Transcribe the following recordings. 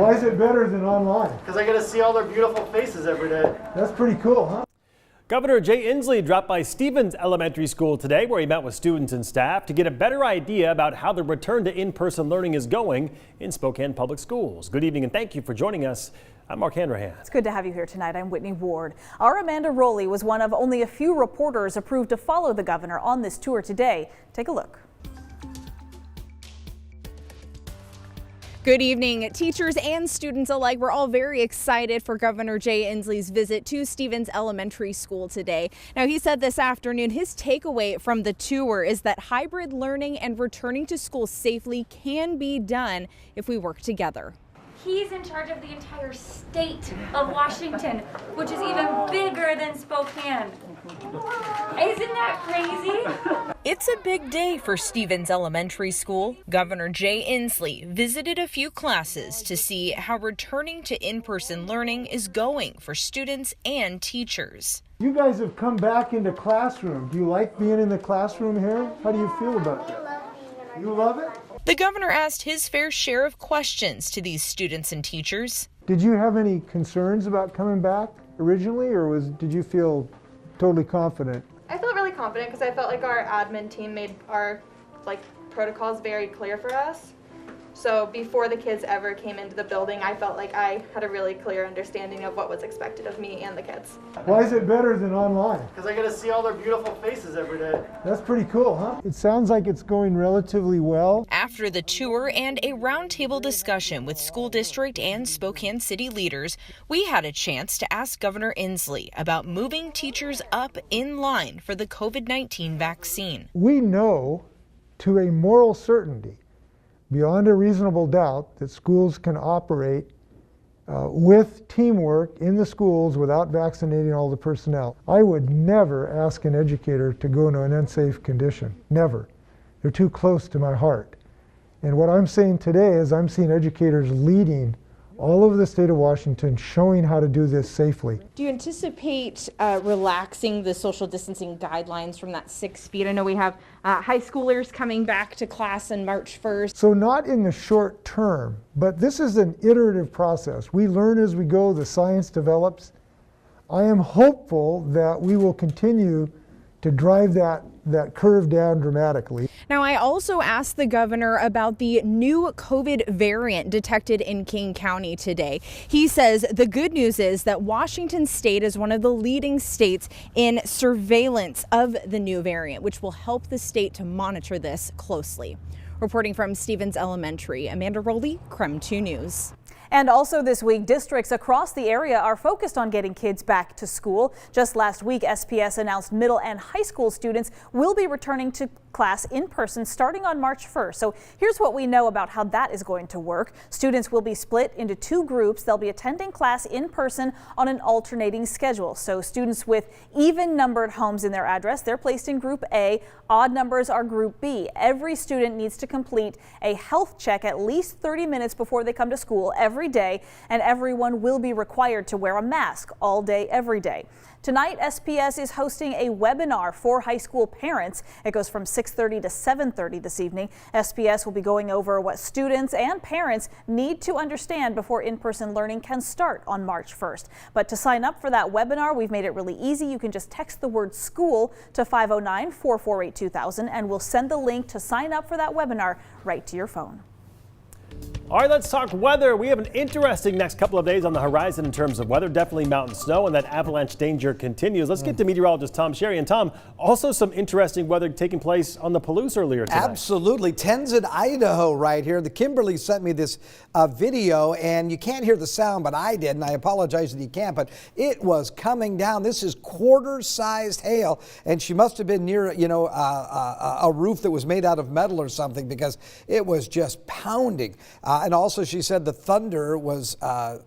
Why is it better than online? Because I get to see all their beautiful faces every day. That's pretty cool, huh? Governor Jay Inslee dropped by Stevens Elementary School today, where he met with students and staff to get a better idea about how the return to in-person learning is going in Spokane Public Schools. Good evening and thank you for joining us. I'm Mark Hanrahan. It's good to have you here tonight. I'm Whitney Ward. Our Amanda Rowley was one of only a few reporters approved to follow the governor on this tour today. Take a look. Good evening. Teachers and students alike were all very excited for Governor Jay Inslee's visit to Stevens Elementary School today. Now, he said this afternoon his takeaway from the tour is that hybrid learning and returning to school safely can be done if we work together. He's in charge of the entire state of Washington, which is even bigger than Spokane. Isn't that crazy? It's a big day for Stevens Elementary School. Governor Jay Inslee visited a few classes to see how returning to in-person learning is going for students and teachers. You guys have come back into classroom. Do you like being in the classroom here? How do you feel about it? You love it? The governor asked his fair share of questions to these students and teachers. Did you have any concerns about coming back originally, or did you feel totally confident? I felt really confident because I felt like our admin team made our protocols very clear for us. So before the kids ever came into the building, I felt like I had a really clear understanding of what was expected of me and the kids. Why is it better than online? Because I get to see all their beautiful faces every day. That's pretty cool, huh? It sounds like it's going relatively well. After the tour and a roundtable discussion with school district and Spokane city leaders, we had a chance to ask Governor Inslee about moving teachers up in line for the COVID-19 vaccine. We know to a moral certainty, beyond a reasonable doubt, that schools can operate with teamwork in the schools without vaccinating all the personnel. I would never ask an educator to go into an unsafe condition. Never. They're too close to my heart. And what I'm saying today is I'm seeing educators leading all over the state of Washington, showing how to do this safely. Do you anticipate relaxing the social distancing guidelines from that 6 feet? I know we have high schoolers coming back to class on March 1st. So not in the short term, but this is an iterative process. We learn as we go, the science develops. I am hopeful that we will continue to drive that curve down dramatically. Now, I also asked the governor about the new COVID variant detected in King County today. He says the good news is that Washington State is one of the leading states in surveillance of the new variant, which will help the state to monitor this closely. Reporting from Stevens Elementary, Amanda Rowley, KREM 2 News. And also this week, districts across the area are focused on getting kids back to school. Just last week, SPS announced middle and high school students will be returning to class in person starting on March 1st. So here's what we know about how that is going to work. Students will be split into two groups. They'll be attending class in person on an alternating schedule. So students with even numbered homes in their address, they're placed in group A. Odd numbers are group B. Every student needs to complete a health check at least 30 minutes before they come to school every day, and everyone will be required to wear a mask all day, every day. Tonight, SPS is hosting a webinar for high school parents. It goes from 6:30 to 7:30 this evening. SPS will be going over what students and parents need to understand before in-person learning can start on March 1st. But to sign up for that webinar, we've made it really easy. You can just text the word school to 509-448-2000 and we'll send the link to sign up for that webinar right to your phone. All right, let's talk weather. We have an interesting next couple of days on the horizon in terms of weather. Definitely mountain snow, and that avalanche danger continues. Let's get to meteorologist Tom Sherry. And Tom, also some interesting weather taking place on the Palouse earlier tonight. Absolutely. Tenzin, Idaho right here. The Kimberly sent me this video, and you can't hear the sound, but I did, and I apologize that you can't, but it was coming down. This is quarter-sized hail, and she must have been near, a roof that was made out of metal or something, because it was just pounding. And also she said the thunder was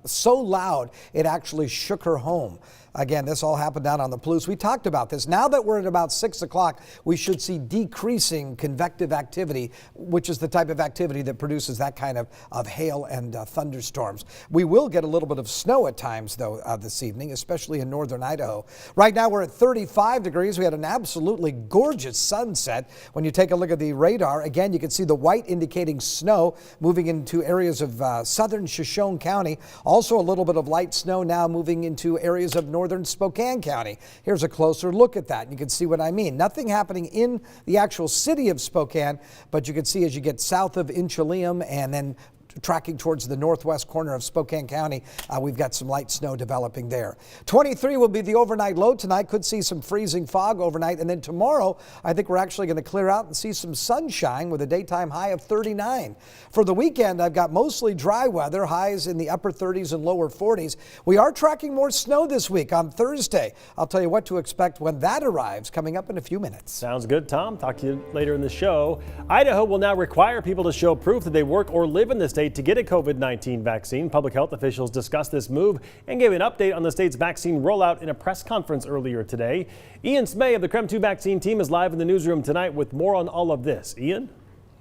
so loud it actually shook her home. Again, this all happened down on the Palouse. We talked about this. Now that we're at about 6 o'clock, we should see decreasing convective activity, which is the type of activity that produces that kind of hail and thunderstorms. We will get a little bit of snow at times, though, this evening, especially in northern Idaho. Right now, we're at 35 degrees. We had an absolutely gorgeous sunset. When you take a look at the radar, again, you can see the white indicating snow moving into into areas of southern Shoshone County. Also a little bit of light snow now moving into areas of northern Spokane County. Here's a closer look at that. You can see what I mean. Nothing happening in the actual city of Spokane, but you can see as you get south of Inslee and then tracking towards the northwest corner of Spokane County, we've got some light snow developing there. 23 will be the overnight low tonight. Could see some freezing fog overnight. And then tomorrow, I think we're actually going to clear out and see some sunshine with a daytime high of 39. For the weekend, I've got mostly dry weather, highs in the upper 30s and lower 40s. We are tracking more snow this week on Thursday. I'll tell you what to expect when that arrives coming up in a few minutes. Sounds good, Tom. Talk to you later in the show. Idaho will now require people to show proof that they work or live in the state to get a COVID-19 vaccine. Public health officials discussed this move and gave an update on the state's vaccine rollout in a press conference earlier today. Ian Smay of the KREM 2 vaccine team is live in the newsroom tonight with more on all of this. Ian?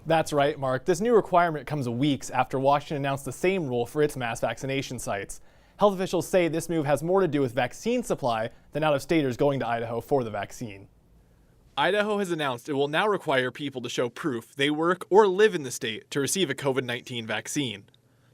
That's right, Mark. This new requirement comes weeks after Washington announced the same rule for its mass vaccination sites. Health officials say this move has more to do with vaccine supply than out-of-staters going to Idaho for the vaccine. Idaho has announced it will now require people to show proof they work or live in the state to receive a COVID-19 vaccine.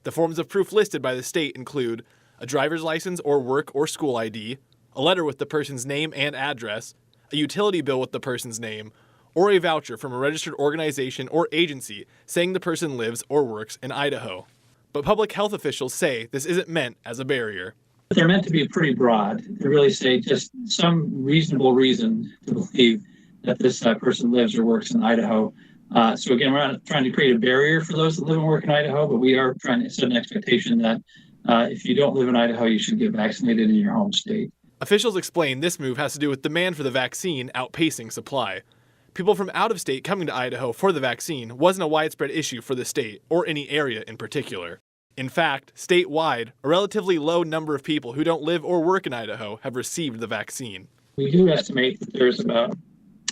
The forms of proof listed by the state include a driver's license or work or school ID, a letter with the person's name and address, a utility bill with the person's name, or a voucher from a registered organization or agency saying the person lives or works in Idaho. But public health officials say this isn't meant as a barrier. They're meant to be pretty broad. They really say just some reasonable reason to believe that this person lives or works in Idaho. So again, we're not trying to create a barrier for those that live and work in Idaho, but we are trying to set an expectation that if you don't live in Idaho, you should get vaccinated in your home state. Officials explain this move has to do with demand for the vaccine outpacing supply. People from out of state coming to Idaho for the vaccine wasn't a widespread issue for the state or any area in particular. In fact, statewide, a relatively low number of people who don't live or work in Idaho have received the vaccine. We do estimate that there's about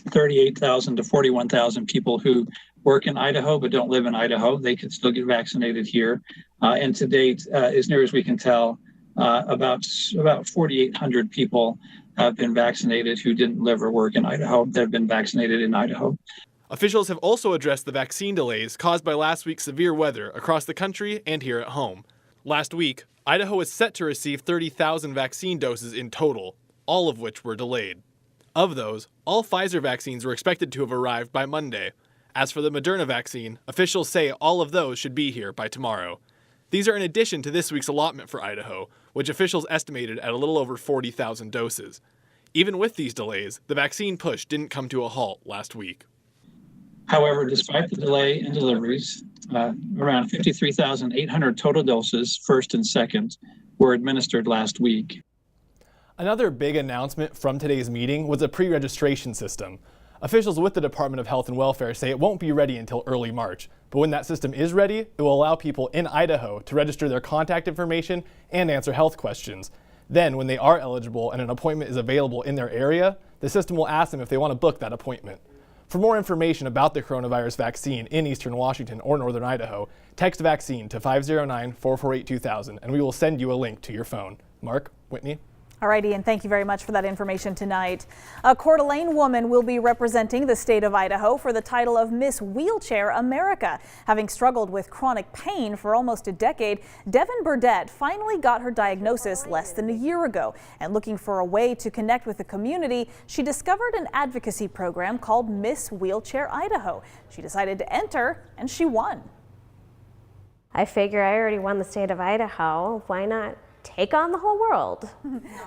38,000 to 41,000 people who work in Idaho but don't live in Idaho. They could still get vaccinated here. And to date, as near as we can tell, about 4,800 people have been vaccinated who didn't live or work in Idaho. They've been vaccinated in Idaho. Officials have also addressed the vaccine delays caused by last week's severe weather across the country and here at home. Last week, Idaho was set to receive 30,000 vaccine doses in total, all of which were delayed. Of those, all Pfizer vaccines were expected to have arrived by Monday. As for the Moderna vaccine, officials say all of those should be here by tomorrow. These are in addition to this week's allotment for Idaho, which officials estimated at a little over 40,000 doses. Even with these delays, the vaccine push didn't come to a halt last week. However, despite the delay in deliveries, around 53,800 total doses, first and second, were administered last week. Another big announcement from today's meeting was a pre-registration system. Officials with the Department of Health and Welfare say it won't be ready until early March, but when that system is ready, it will allow people in Idaho to register their contact information and answer health questions. Then, when they are eligible and an appointment is available in their area, the system will ask them if they want to book that appointment. For more information about the coronavirus vaccine in eastern Washington or northern Idaho, text vaccine to 509-448-2000 and we will send you a link to your phone. Mark, Whitney. All right, Ian, thank you very much for that information tonight. A Coeur d'Alene woman will be representing the state of Idaho for the title of Miss Wheelchair America. Having struggled with chronic pain for almost a decade, Devin Burdett finally got her diagnosis less than a year ago. And looking for a way to connect with the community, she discovered an advocacy program called Miss Wheelchair Idaho. She decided to enter, and she won. I figure I already won the state of Idaho. Why not take on the whole world?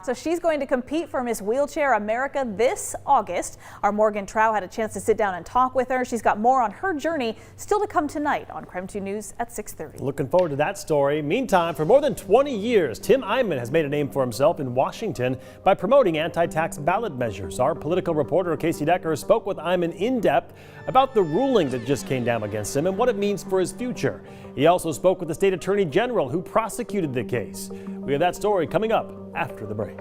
So she's going to compete for Miss Wheelchair America this August. Our Morgan Trow had a chance to sit down and talk with her. She's got more on her journey still to come tonight on KREM 2 News at 6:30. Looking forward to that story. Meantime, for more than 20 years, Tim Eyman has made a name for himself in Washington by promoting anti-tax ballot measures. Our political reporter Casey Decker spoke with Eyman in depth about the ruling that just came down against him and what it means for his future. He also spoke with the state attorney general who prosecuted the case. We have that story coming up after the break.